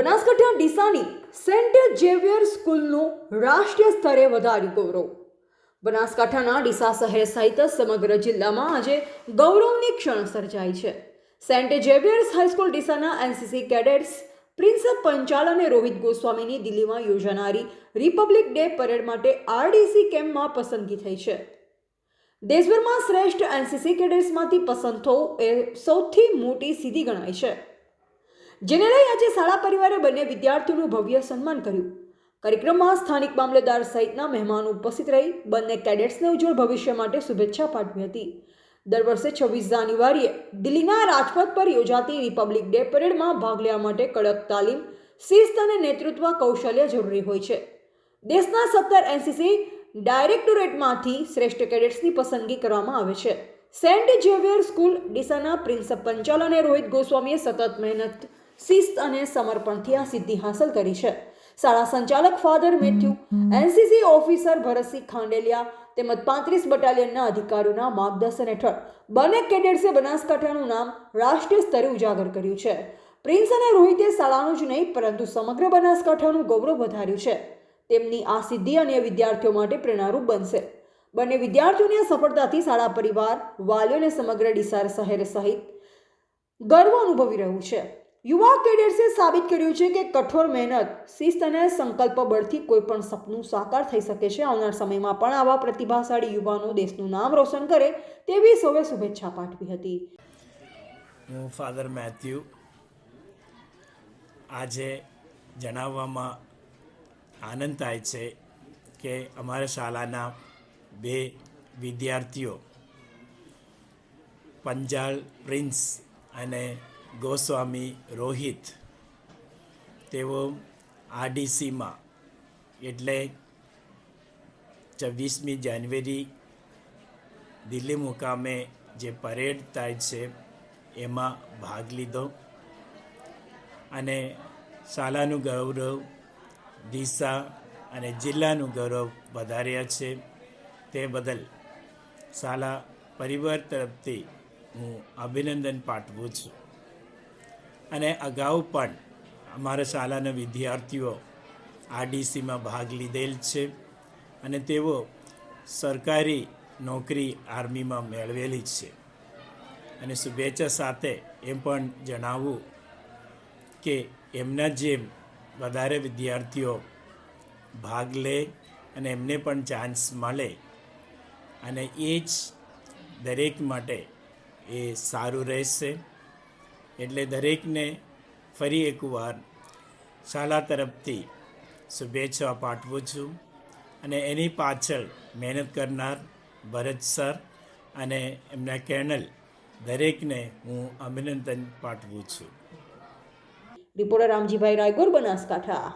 Banaskantha ડીસાની Saint Xavier સ્કૂલનું રાષ્ટ્રીય સ્તરે વધાર્યું ગૌરવ। બનાસકાંઠાના ડીસા શહેર સહિત સમગ્ર જિલ્લામાં આજે ગૌરવની ક્ષણ સર્જાઈ છે। સેન્ટ ઝેવિયર્સ હાઈસ્કૂલ ડીસાના એનસીસી કેડેટ્સ પ્રિન્સ પંચાલ અને રોહિત ગોસ્વામીની દિલ્હીમાં યોજાનારી રિપબ્લિક ડે પરેડ માટે આરડીસી કેમ્પમાં પસંદગી થઈ છે। દેશભરમાં શ્રેષ્ઠ એનસીસી કેડેટ્સમાંથી પસંદ થવું એ સૌથી મોટી સિદ્ધિ ગણાય છે, જેને લઈ આજે શાળા પરિવારે બંને વિદ્યાર્થીઓનું ભવ્ય સન્માન કર્યું। કાર્યક્રમમાં સ્થાનિક મામલેદાર સહિતના મહેમાનો ઉપસ્થિત રહી બંને કેડેટ્સને ઉજ્જવળ ભવિષ્ય માટે શુભેચ્છા પાઠવી હતી। દર વર્ષે 26 જાન્યુઆરીએ દિલ્હીના રાજપથ પર યોજાતી રિપબ્લિક ડે પરેડમાં ભાગ લેવા માટે કડક તાલીમ, શિસ્ત અને નેતૃત્વ કૌશલ્ય જરૂરી હોય છે। દેશના 17 એનસીસી ડાયરેક્ટોરેટમાંથી શ્રેષ્ઠ કેડેટ્સની પસંદગી કરવામાં આવે છે। સેન્ટ ઝેવિયર સ્કૂલ ડીસાના પ્રિન્સ પંચાલ અને રોહિત ગોસ્વામીએ સતત મહેનત, શિસ્ત અને સમર્પણથી આ સિદ્ધિ હાંસલ કરી છે। શાળા સંચાલક father Mathew, NCC officer Bharatsinh Khandelia તેમજ 35 બટાલિયનના અધિકારીઓના માર્ગદર્શન હેઠળ બંને કેડેટ્સે બનાસકાંઠાનું નામ રાષ્ટ્રીય સ્તરે ઉજાગર કર્યું છે। પ્રિન્સ અને રોહિતે શાળાનું જ નહીં પરંતુ સમગ્ર બનાસકાંઠાનું ગૌરવ વધાર્યું છે। તેમની આ સિદ્ધિ અન્ય વિદ્યાર્થીઓ માટે પ્રેરણારૂપ બનશે। બંને વિદ્યાર્થીઓની આ સફળતાથી શાળા પરિવાર, વાલીઓ અને સમગ્ર ડીસા શહેર સહિત ગર્વ અનુભવી રહ્યું છે। યુવા કેડેટ્સે સાબિત કર્યું છે કે કઠોર મહેનત, શિસ્ત અને સંકલ્પ બળથી કોઈ પણ સપનું સાકાર થઈ શકે છે। આવનાર સમયમાં પણ આવા પ્રતિભાશાળી યુવાનો દેશનું નામ રોશન કરે તેવી સૌએ શુભેચ્છા પાઠવી હતી। હું ફાધર મેથ્યુ આજે જણાવવામાં આનંદ થાય છે કે અમારા શાળાના 2 વિદ્યાર્થીઓ પંચાલ પ્રિન્સ અને ગોસ્વામી રોહિત તેઓ આરડીસીમાં એટલે 26મી જાન્યુઆરી દિલ્હી મુકામે જે પરેડ થાય છે એમાં ભાગ લીધો અને શાળાનું ગૌરવ, ડીસા અને જિલ્લાનું ગૌરવ વધાર્યા છે। તે બદલ શાળા પરિવાર તરફથી હું અભિનંદન પાઠવું છું। અને અગાઉ પણ અમારા શાળાના વિદ્યાર્થીઓ આરડીસીમાં ભાગ લીધેલ છે અને તેઓ સરકારી નોકરી આર્મીમાં મેળવેલી છે। અને શુભેચ્છા સાથે એમ પણ જણાવવું કે એમના જેમ વધારે વિદ્યાર્થીઓ ભાગ લે અને એમને પણ ચાન્સ મળે અને એ જ દરેક માટે એ સારું રહેશે। એટલે દરેકને ફરી એકવાર શાળા તરફથી શુભેચ્છા પાઠવું છું અને એની પાછળ મહેનત કરનાર ભરત સર અને એમના કર્નલ દરેકને હું અભિનંદન પાઠવું છું। રિપોર્ટર રામજીભાઈ રાયગોર, બનાસકાંઠા।